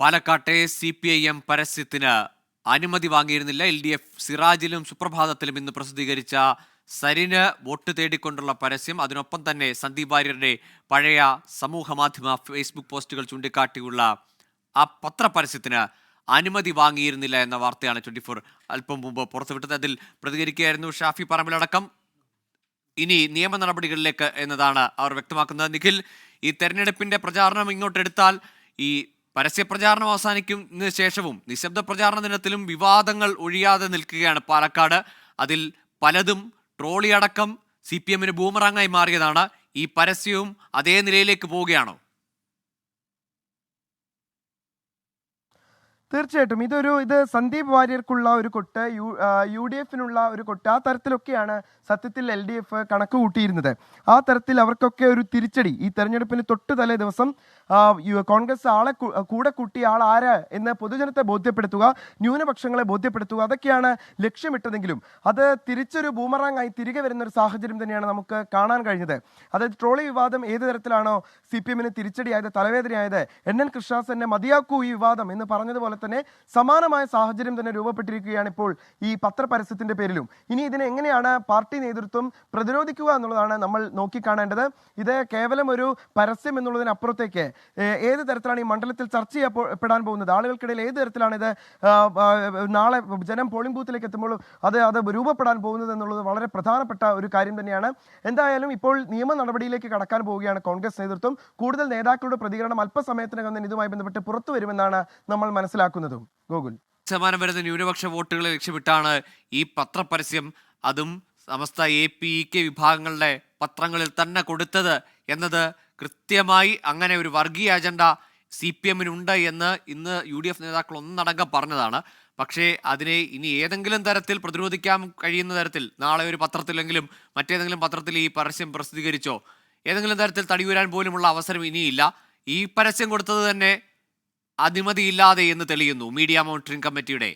പാലക്കാട്ടെ CPIM പരസ്യത്തിന് അനുമതി വാങ്ങിയിരുന്നില്ല. LDF സിറാജിലും സുപ്രഭാതത്തിലും ഇന്ന് പ്രസിദ്ധീകരിച്ച സരിന് വോട്ട് തേടിക്കൊണ്ടുള്ള പരസ്യം, അതിനൊപ്പം തന്നെ സന്ദീപ് വാര്യരുടെ പഴയ സമൂഹ മാധ്യമ ഫേസ്ബുക്ക് പോസ്റ്റുകൾ ചൂണ്ടിക്കാട്ടിയുള്ള ആ പത്രപരസ്യത്തിന് അനുമതി വാങ്ങിയിരുന്നില്ല എന്ന വാർത്തയാണ് 24 അല്പം മുമ്പ് പുറത്തുവിട്ടത്. അതിൽ പ്രതികരിക്കുകയായിരുന്നു ഷാഫി പറമ്പിലടക്കം. ഇനി നിയമ നടപടികളിലേക്ക് എന്നതാണ് അവർ വ്യക്തമാക്കുന്നത്. നിഖിൽ, ഈ തെരഞ്ഞെടുപ്പിന്റെ പ്രചാരണം ഇങ്ങോട്ടെടുത്താൽ ഈ പരസ്യപ്രചാരണം അവസാനിക്കുന്നതിന് ശേഷവും നിശബ്ദ പ്രചാരണ ദിനത്തിലും വിവാദങ്ങൾ ഒഴിയാതെ നിൽക്കുകയാണ് പാലക്കാട്. അതിൽ പലതും ട്രോളി അടക്കം CPMന് ബൂമറാങ്ങായി മാറിയതാണ്. ഈ പരസ്യവും അതേ നിലയിലേക്ക് പോവുകയാണോ? തീർച്ചയായിട്ടും ഇത് സന്ദീപ് വാര്യർക്കുള്ള ഒരു കൊട്ട്, UDFനുള്ള ഒരു കൊട്ട്, ആ തരത്തിലൊക്കെയാണ് സത്യത്തിൽ LDF കണക്ക് കൂട്ടിയിരുന്നത്. ആ തരത്തിൽ അവർക്കൊക്കെ ഒരു തിരിച്ചടി ഈ തെരഞ്ഞെടുപ്പിന് തൊട്ട് തലേ ദിവസം കോൺഗ്രസ് ആളെ കൂടെ കൂട്ടിയ ആൾ ആര് എന്ന് പൊതുജനത്തെ ബോധ്യപ്പെടുത്തുക, ന്യൂനപക്ഷങ്ങളെ ബോധ്യപ്പെടുത്തുക, അതൊക്കെയാണ് ലക്ഷ്യമിട്ടതെങ്കിലും അത് തിരിച്ചൊരു ബൂമറാങ്ങായി തിരികെ വരുന്ന ഒരു സാഹചര്യം തന്നെയാണ് നമുക്ക് കാണാൻ കഴിഞ്ഞത്. അതായത് ട്രോളി വിവാദം ഏത് തരത്തിലാണോ CPMന് തിരിച്ചടിയായത്, തലവേദനയായത്, NN കൃഷ്ണദാസനെ മതിയാക്കൂ ഈ വിവാദം എന്ന് പറഞ്ഞതുപോലെ തന്നെ സമാനമായ സാഹചര്യം തന്നെ രൂപപ്പെട്ടിരിക്കുകയാണ് ഇപ്പോൾ ഈ പത്രപരസ്യത്തിന്റെ പേരിലും. ഇനി ഇതിനെ എങ്ങനെയാണ് പാർട്ടി നേതൃത്വം പ്രതിരോധിക്കുക എന്നുള്ളതാണ് നമ്മൾ നോക്കിക്കാണേണ്ടത്. ഇത് കേവലം ഒരു പരസ്യം എന്നുള്ളതിനപ്പുറത്തേക്ക് ഏത് തരത്തിലാണ് ഈ മണ്ഡലത്തിൽ ചർച്ച ചെയ്യപ്പെടാൻ പോകുന്നത്, ആളുകൾക്കിടയിൽ ഏത് തരത്തിലാണ് ഇത് നാളെ ജനം പോളിംഗ് ബൂത്തിലേക്ക് എത്തുമ്പോൾ അത് രൂപപ്പെടാൻ പോകുന്നത് എന്നുള്ളത് വളരെ പ്രധാനപ്പെട്ട ഒരു കാര്യം തന്നെയാണ്. എന്തായാലും ഇപ്പോൾ നിയമ നടപടിയിലേക്ക് കടക്കാൻ പോവുകയാണ് കോൺഗ്രസ് നേതൃത്വം. കൂടുതൽ നേതാക്കളുടെ പ്രതികരണം അല്പസമയത്തിനകം തന്നെ ഇതുമായി ബന്ധപ്പെട്ട് പുറത്തു വരുമെന്നാണ് നമ്മൾ മനസ്സിലാക്കുന്നതും. ഗോകുൽ, ശതമാനം വരുന്ന ന്യൂനപക്ഷ വോട്ടുകളെ ലക്ഷ്യമിട്ടാണ് ഈ പത്രപരസ്യം, അതും സമസ്ത APK വിഭാഗങ്ങളുടെ പത്രങ്ങളിൽ തന്നെ കൊടുത്തത് എന്നത് കൃത്യമായി അങ്ങനെ ഒരു വർഗീയ അജണ്ട CPMനുണ്ട് എന്ന് ഇന്ന് UDF നേതാക്കൾ ഒന്നടങ്കം പറഞ്ഞതാണ്. പക്ഷേ അതിനെ ഇനി ഏതെങ്കിലും തരത്തിൽ പ്രതിരോധിക്കാൻ കഴിയുന്ന തരത്തിൽ നാളെ ഒരു പത്രത്തിലെങ്കിലും മറ്റേതെങ്കിലും പത്രത്തിൽ ഈ പരസ്യം പ്രസിദ്ധീകരിച്ചോ ഏതെങ്കിലും തരത്തിൽ തടിയൂരാൻ പോലുമുള്ള അവസരം ഇനിയില്ല. ഈ പരസ്യം കൊടുത്തത് തന്നെ അനുമതിയില്ലാതെ എന്ന് തെളിയുന്നു മീഡിയ മോണിറ്ററിംഗ് കമ്മിറ്റിയുടെ